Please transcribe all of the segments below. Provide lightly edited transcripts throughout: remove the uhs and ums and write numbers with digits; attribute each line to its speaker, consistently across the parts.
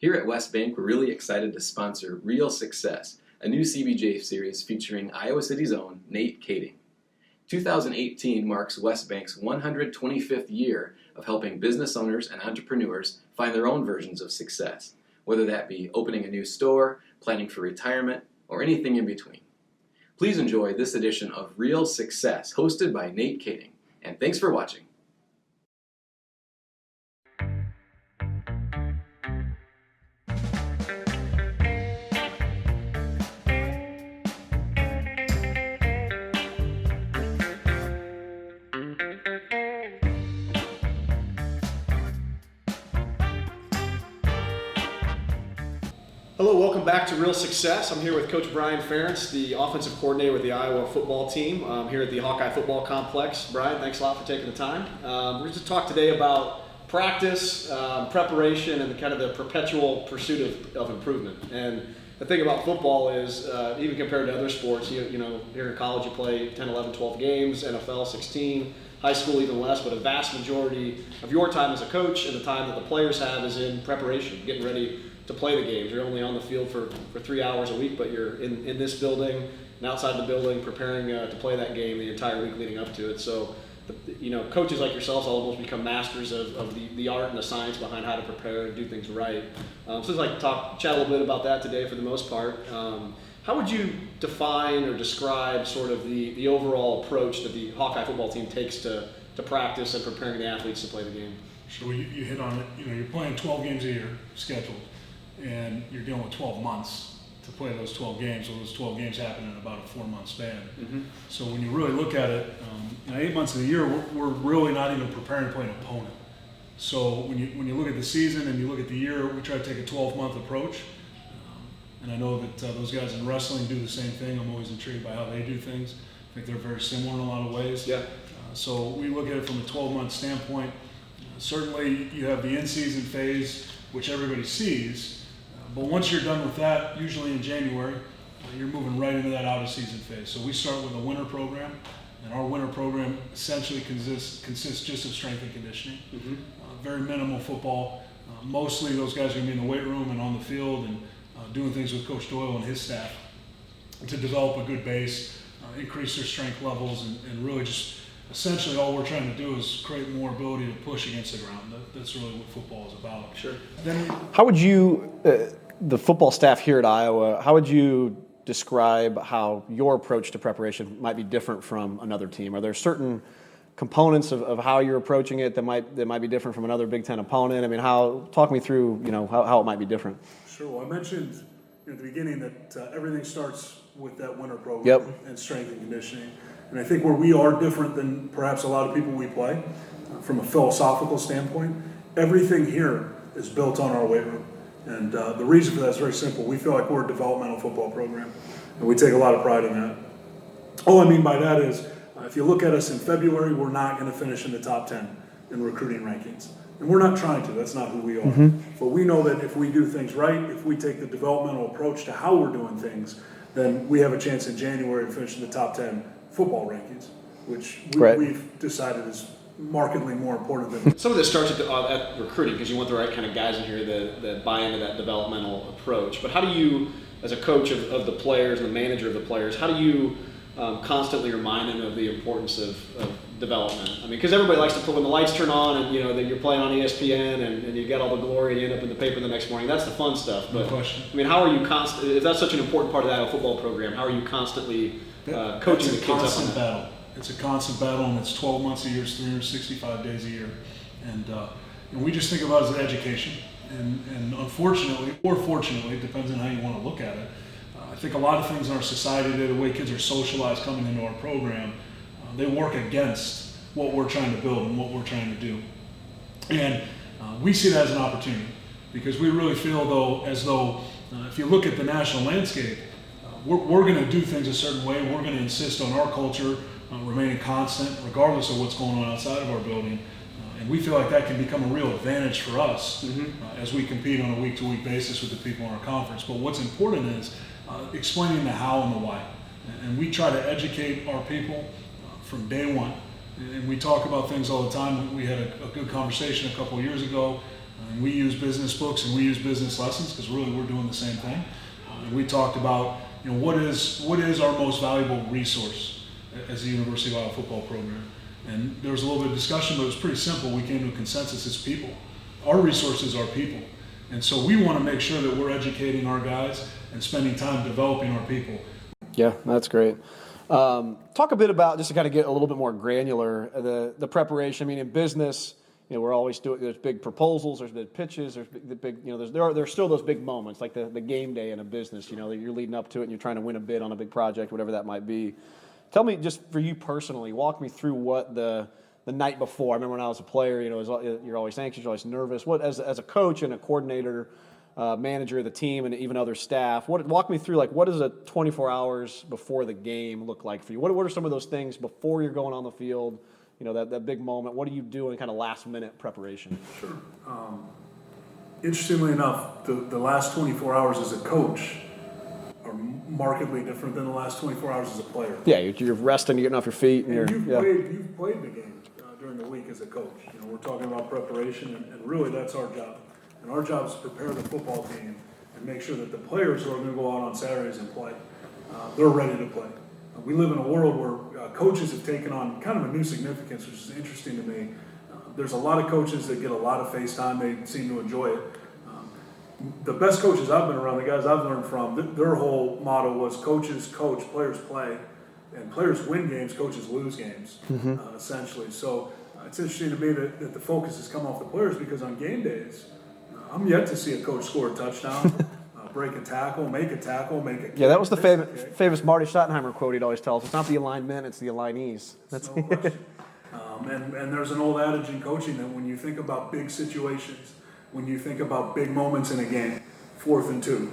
Speaker 1: Here at West Bank, we're really excited to sponsor Real Success, a new CBJ series featuring Iowa City's own Nate Kaeding. 2018 marks West Bank's 125th year of helping business owners and entrepreneurs find their own versions of success, whether that be opening a new store, planning for retirement, or anything in between. Please enjoy this edition of Real Success, hosted by Nate Kaeding, and thanks for watching.
Speaker 2: Hello, welcome back to Real Success. I'm here with Coach Brian Ferentz, the offensive coordinator with the Iowa football team here at the Hawkeye Football Complex. Brian, thanks a lot for taking the time. We're going to talk today about practice, preparation, and the perpetual pursuit of improvement. And the thing about football is, even compared to other sports, you know, here in college you play 10, 11, 12 games, NFL 16, high school even less, but a vast majority of your time as a coach and the time that the players have is in preparation, getting ready to play the games. You're only on the field for 3 hours a week, but you're in this building and outside the building preparing to play that game the entire week leading up to it. So, you know, coaches like yourselves almost become masters of the art and the science behind how to prepare and do things right. So I'd like to chat a little bit about that today for the most part. How would you define or describe sort of the overall approach that the Hawkeye football team takes to practice and preparing the athletes to play the game?
Speaker 3: Sure, you hit on it. You know, you're playing 12 games a year scheduled, and you're dealing with 12 months to play those 12 games. So those 12 games happen in about a 4-month span. Mm-hmm. So when you really look at it, 8 months of the year, we're really not even preparing to play an opponent. So when you look at the season and you look at the year, we try to take a 12-month approach. And I know that those guys in wrestling do the same thing. I'm always intrigued by how they do things. I think they're very similar in a lot of ways.
Speaker 2: Yeah.
Speaker 3: So we look at it from a 12-month standpoint. Certainly you have the in-season phase, which everybody sees. But once you're done with that, usually in January, you're moving right into that out-of-season phase. So we start with a winter program, and our winter program essentially consists just of strength and conditioning. Mm-hmm. Very minimal football. Mostly those guys are going to be in the weight room and on the field and doing things with Coach Doyle and his staff to develop a good base, increase their strength levels, and really just essentially all we're trying to do is create more ability to push against the ground. That's really what football is about.
Speaker 2: Sure.
Speaker 4: How would you, the football staff here at Iowa, how would you describe how your approach to preparation might be different from another team? Are there certain components of how you're approaching it that might be different from another Big Ten opponent? I mean, talk me through, you know, how it might be different.
Speaker 3: Sure. Well, I mentioned at the beginning that everything starts with that winter program.
Speaker 4: Yep.
Speaker 3: And strength and conditioning. And I think where we are different than perhaps a lot of people we play, from a philosophical standpoint, everything here is built on our weight room. And the reason for that is very simple. We feel like we're a developmental football program, and we take a lot of pride in that. All I mean by that is, if you look at us in February, we're not going to finish in the top 10 in recruiting rankings. And we're not trying to. That's not who we are. Mm-hmm. But we know that if we do things right, if we take the developmental approach to how we're doing things, then we have a chance in January to finish in the top 10 football rankings, which we've decided is markedly more important than.
Speaker 2: Some of this starts at recruiting because you want the right kind of guys in here that buy into that developmental approach. But how do you, as a coach of the players and the manager of the players, how do you constantly remind them of the importance of development? I mean, because everybody likes to put, when the lights turn on and, you know, that you're playing on ESPN and you get all the glory and you end up in the paper the next morning, that's the fun stuff. But,
Speaker 3: no question.
Speaker 2: I mean, how are you if that's such an important part of that football program, how are you constantly coaching the kids up on that?
Speaker 3: Battle. It's a constant battle, and it's 12 months a year, it's 365 days a year. And we just think about it as an education. And unfortunately, or fortunately, it depends on how you want to look at it, I think a lot of things in our society today, the way kids are socialized coming into our program, they work against what we're trying to build and what we're trying to do. And we see that as an opportunity, because we really feel as though if you look at the national landscape, we're going to do things a certain way. We're going to insist on our culture remaining constant, regardless of what's going on outside of our building. And we feel like that can become a real advantage for us as we compete on a week-to-week basis with the people in our conference. But what's important is explaining the how and the why. And we try to educate our people from day one. And we talk about things all the time. We had a good conversation a couple of years ago And we use business books and we use business lessons because really we're doing the same thing. And we talked about, what is our most valuable resource as a University of Iowa football program. And there was a little bit of discussion, but it was pretty simple. We came to a consensus: it's people. Our resources are people. And so we want to make sure that we're educating our guys and spending time developing our people.
Speaker 4: Yeah, that's great. Talk a bit about, just to kind of get a little bit more granular, the preparation. I mean, in business, we're always doing, there's big proposals, there's big pitches, there's the big, there's still those big moments, like the game day in a business, that you're leading up to it and you're trying to win a bid on a big project, whatever that might be. Tell me, just for you personally, walk me through what the night before. I remember when I was a player, you're always anxious, you're always nervous. What, as a coach and a coordinator, manager of the team, and even other staff, walk me through, what does a 24 hours before the game look like for you? What are some of those things before you're going on the field? That big moment. What do you do in kind of last minute preparation?
Speaker 3: Sure. Interestingly enough, the last 24 hours as a coach are markedly different than the last 24 hours as a player.
Speaker 4: Yeah, you're resting, you're getting off your feet, and
Speaker 3: you've played the game during the week as a coach. We're talking about preparation, and really that's our job. And our job is to prepare the football team and make sure that the players who are going to go out on Saturdays and play, they're ready to play. We live in a world where coaches have taken on kind of a new significance, which is interesting to me. There's a lot of coaches that get a lot of face time. They seem to enjoy it. The best coaches I've been around, the guys I've learned from, their whole motto was coaches coach, players play, and players win games, coaches lose games, essentially. So it's interesting to me that the focus has come off the players, because on game days, I'm yet to see a coach score a touchdown, break a tackle, make a kick.
Speaker 4: Yeah, that was the famous Marty Schottenheimer quote he'd always tell us. It's not the alignment, it's the alignees. That's
Speaker 3: no question. And there's an old adage in coaching that when you think about big situations, when you think about big moments in a game, 4th and 2,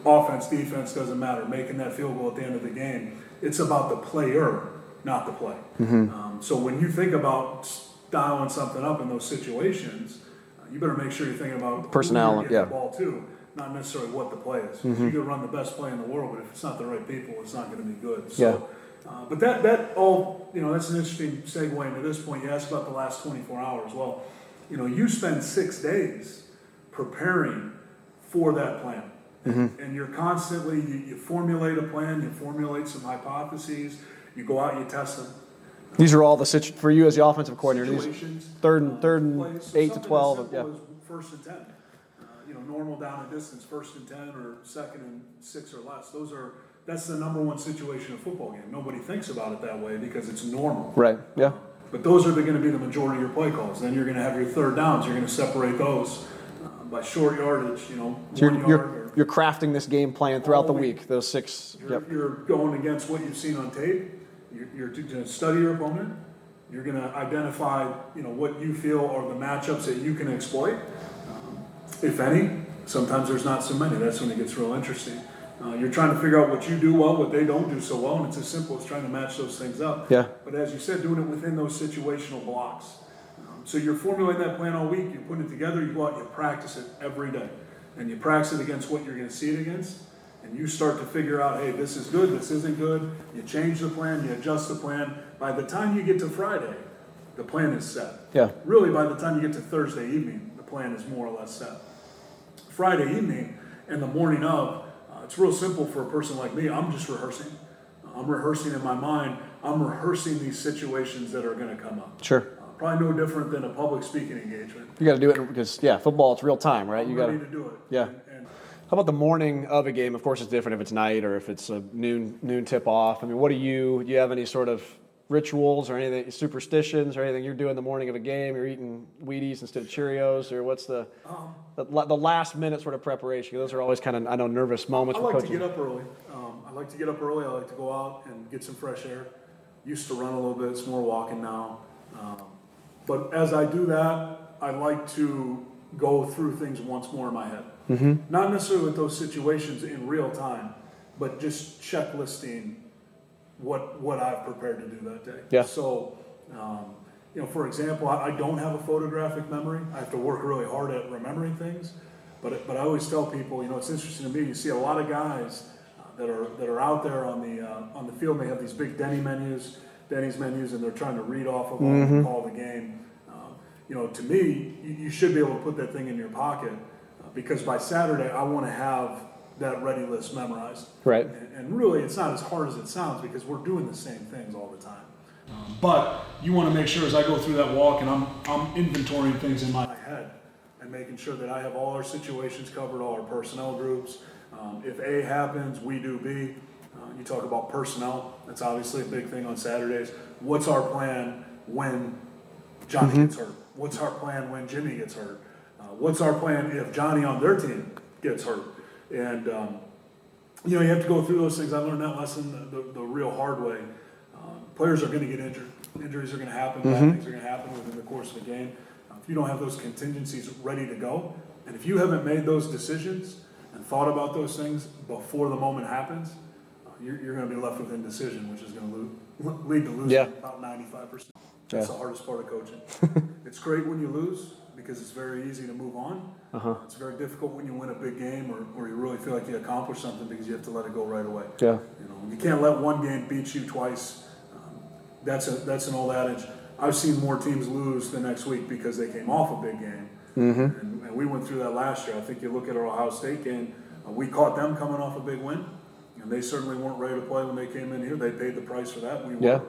Speaker 3: offense, defense, doesn't matter, making that field goal at the end of the game, it's about the player, not the play. So when you think about dialing something up in those situations, you better make sure you're thinking about
Speaker 4: personnel,
Speaker 3: the ball to, not necessarily what the play is. You can run the best play in the world, but if it's not the right people, it's not going to be good. So, but that all, that's an interesting segue into this point. You asked about the last 24 hours. Well, you spend 6 days preparing for that plan. And you're constantly, you formulate a plan, you formulate some hypotheses, you go out, you test them.
Speaker 4: These are all for you as the offensive coordinator.
Speaker 3: Situations,
Speaker 4: third and 8 to 12.
Speaker 3: Yeah. 1st and 10. Normal down and distance, 1st and 10 or 2nd and 6 or less. That's the number one situation in a football game. Nobody thinks about it that way because it's normal.
Speaker 4: Right. Yeah.
Speaker 3: But those are going to be the majority of your play calls. Then you're going to have your 3rd downs. You're going to separate those by short yardage.
Speaker 4: So you're crafting this game plan throughout the week. Those 6.
Speaker 3: You're going against what you've seen on tape. You're going to study your opponent. You're going to identify, what you feel are the matchups that you can exploit, if any. Sometimes there's not so many. That's when it gets real interesting. You're trying to figure out what you do well, what they don't do so well, and it's as simple as trying to match those things up.
Speaker 4: Yeah.
Speaker 3: But as you said, doing it within those situational blocks. So you're formulating that plan all week. You're putting it together. You go out and you practice it every day, and you practice it against what you're going to see it against. And you start to figure out, hey, this is good, this isn't good. You change the plan, you adjust the plan. By the time you get to Friday, the plan is set.
Speaker 4: Yeah.
Speaker 3: Really, by the time you get to Thursday evening, the plan is more or less set. Friday evening and the morning of, it's real simple for a person like me. I'm just rehearsing. I'm rehearsing in my mind. I'm rehearsing these situations that are going to come up.
Speaker 4: Sure.
Speaker 3: Probably no different than a public speaking engagement.
Speaker 4: You got to do it because, football, it's real time, right?
Speaker 3: I'm ready to do it.
Speaker 4: Yeah. How about the morning of a game? Of course, it's different if it's night or if it's a noon tip off. I mean, do you have any sort of rituals or anything, superstitions or anything you're doing the morning of a game? You're eating Wheaties instead of Cheerios, or what's the last minute sort of preparation? Those are always kind of, I know, nervous moments for coaches.
Speaker 3: I like to get up early. I like to go out and get some fresh air. Used to run a little bit. It's more walking now. But as I do that, I like to go through things once more in my head. Not necessarily with those situations in real time, but just checklisting what I've prepared to do that day.
Speaker 4: Yeah.
Speaker 3: So, for example, I don't have a photographic memory. I have to work really hard at remembering things. But I always tell people, it's interesting to me. You see a lot of guys that are out there on the field. And they have these big Denny's menus, and they're trying to read off of them and call the game. to me, you should be able to put that thing in your pocket because by Saturday, I want to have that ready list memorized.
Speaker 4: Right.
Speaker 3: And really, it's not as hard as it sounds because we're doing the same things all the time. But you want to make sure as I go through that walk and I'm inventorying things in my head and making sure that I have all our situations covered, all our personnel groups. If A happens, we do B. You talk about personnel. That's obviously a big thing on Saturdays. What's our plan when Johnny gets hurt? What's our plan when Jimmy gets hurt? What's our plan if Johnny on their team gets hurt? And, you have to go through those things. I learned that lesson the real hard way. Players are going to get injured. Injuries are going to happen. Bad things are going to happen within the course of the game. If you don't have those contingencies ready to go, and if you haven't made those decisions and thought about those things before the moment happens, you're going to be left with indecision, which is going to lead to losing about 95%. That's the hardest part of coaching. It's great when you lose because it's very easy to move on. It's very difficult when you win a big game or you really feel like you accomplished something because you have to let it go right away.
Speaker 4: Yeah.
Speaker 3: You can't let one game beat you twice. That's an old adage. I've seen more teams lose the next week because they came off a big game. And we went through that last year. I think you look at our Ohio State game, we caught them coming off a big win, and they certainly weren't ready to play when they came in here. They paid the price for that. We were.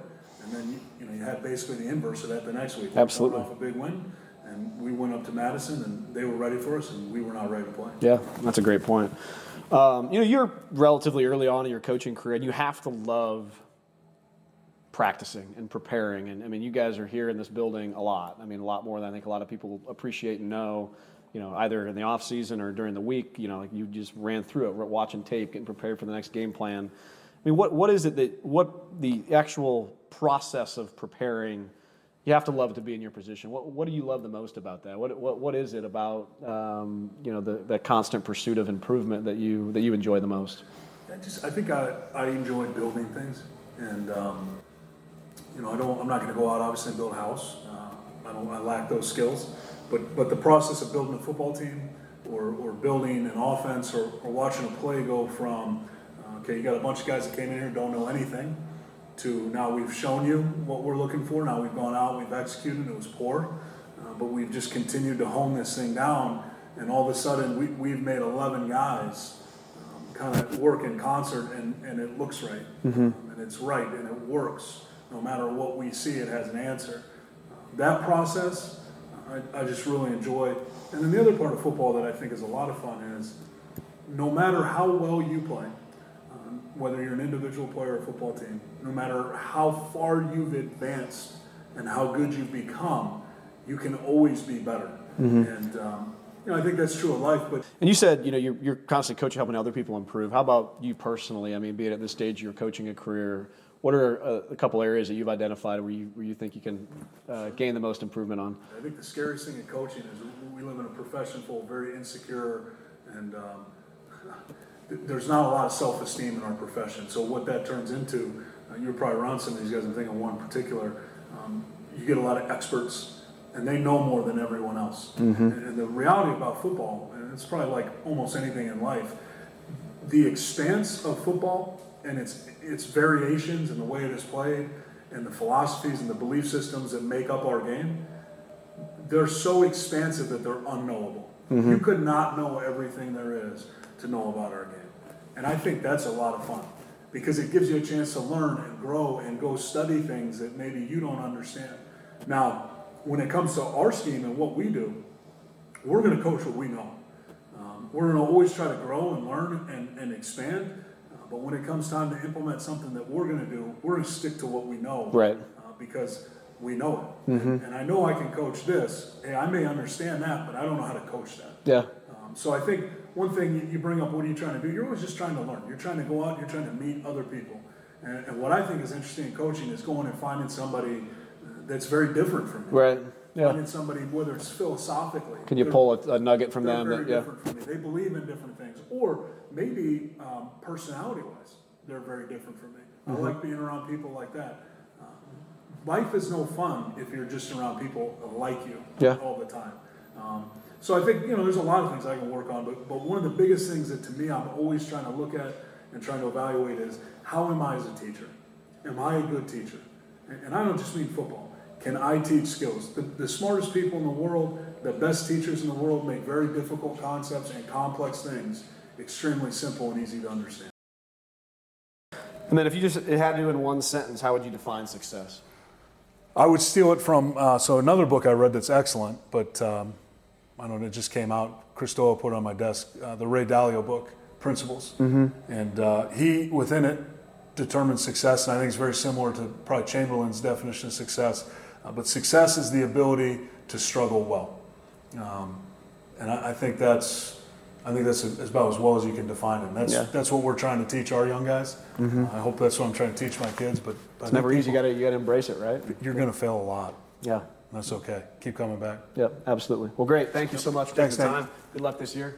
Speaker 3: And then you had basically the inverse of that the next week.
Speaker 4: Absolutely.
Speaker 3: Coming off a big win, and we went up to Madison, and they were ready for us, and we were not ready to play.
Speaker 4: Yeah, that's a great point. You're relatively early on in your coaching career, and you have to love practicing and preparing. And I mean, you guys are here in this building a lot. I mean, a lot more than I think a lot of people appreciate and know, either in the off season or during the week, like you just ran through it, watching tape, getting prepared for the next game plan. I mean, what is it what the actual process of preparing, you have to love to be in your position. What do you love the most about that? What is it about, the constant pursuit of improvement that you enjoy the most?
Speaker 3: I think I enjoy building things, and I'm not going to go out obviously and build a house. I lack those skills, but the process of building a football team or building an offense or watching a play go from you got a bunch of guys that came in here who don't know anything to now we've shown you what we're looking for. Now we've gone out, we've executed. It was poor, but we've just continued to hone this thing down, and all of a sudden we've made 11 guys kind of work in concert, and it looks right, and it's right, and it works. No matter what we see, it has an answer. That process, I just really enjoy. And then the other part of football that I think is a lot of fun is no matter how well you play, whether you're an individual player or a football team, no matter how far you've advanced and how good you've become, you can always be better. And I think that's true of life.
Speaker 4: And you said you're constantly coaching, helping other people improve. How about you personally? I mean, be it at this stage of your coaching a career, what are a couple areas that you've identified where you think you can gain the most improvement on?
Speaker 3: I think the scariest thing in coaching is we live in a profession full of very insecure and there's not a lot of self-esteem in our profession. So what that turns into, you're probably around some of these guys, I'm thinking one particular, you get a lot of experts and they know more than everyone else. And the reality about football, and it's probably like almost anything in life, the expanse of football and its variations and the way it is played and the philosophies and the belief systems that make up our game, they're so expansive that they're unknowable. You could not know everything there is to know about our game. And I think that's a lot of fun because it gives you a chance to learn and grow and go study things that maybe you don't understand. Now, when it comes to our scheme and what we do, we're going to coach what we know. We're going to always try to grow and learn and expand. But when it comes time to implement something that we're going to do, we're going to stick to what we know.
Speaker 4: Right.
Speaker 3: Because we know it. And I know I can coach this. Hey, I may understand that, but I don't know how to coach that.
Speaker 4: Yeah.
Speaker 3: So I think one thing you bring up, what are you trying to do? You're always just trying to learn. You're trying to go out, you're trying to meet other people. And what I think is interesting in coaching is going and finding somebody that's very different from me.
Speaker 4: Right. Yeah.
Speaker 3: Finding somebody, whether it's philosophically.
Speaker 4: Can you pull a nugget from them?
Speaker 3: They're very different from me. They believe in different things. Or maybe personality-wise, they're very different from me. I like being around people like that. Life is no fun if you're just around people like you all the time. So I think, there's a lot of things I can work on, but one of the biggest things that to me I'm always trying to look at and trying to evaluate is how am I as a teacher? Am I a good teacher? And I don't just mean football. can I teach skills? The smartest people in the world, the best teachers in the world make very difficult concepts and complex things extremely simple and easy to understand.
Speaker 4: And then if you just had to do in one sentence, how would you define success?
Speaker 3: I would steal it from, so another book I read that's excellent, but I don't know, it just came out. Chris Doyle put it on my desk, the Ray Dalio book, Principles. And he, within it, determines success, and I think it's very similar to probably Chamberlain's definition of success. But success is the ability to struggle well. And I think that's about as well as you can define it. And that's what we're trying to teach our young guys. I hope that's what I'm trying to teach my kids. But
Speaker 4: it's never easy. You got to embrace it, right?
Speaker 3: You're going to fail a lot.
Speaker 4: Yeah.
Speaker 3: That's okay. Keep coming back.
Speaker 4: Yep, absolutely. Well, great. Thank you so much for taking
Speaker 3: Thanks,
Speaker 4: the
Speaker 3: Nate.
Speaker 4: time. Good luck this year.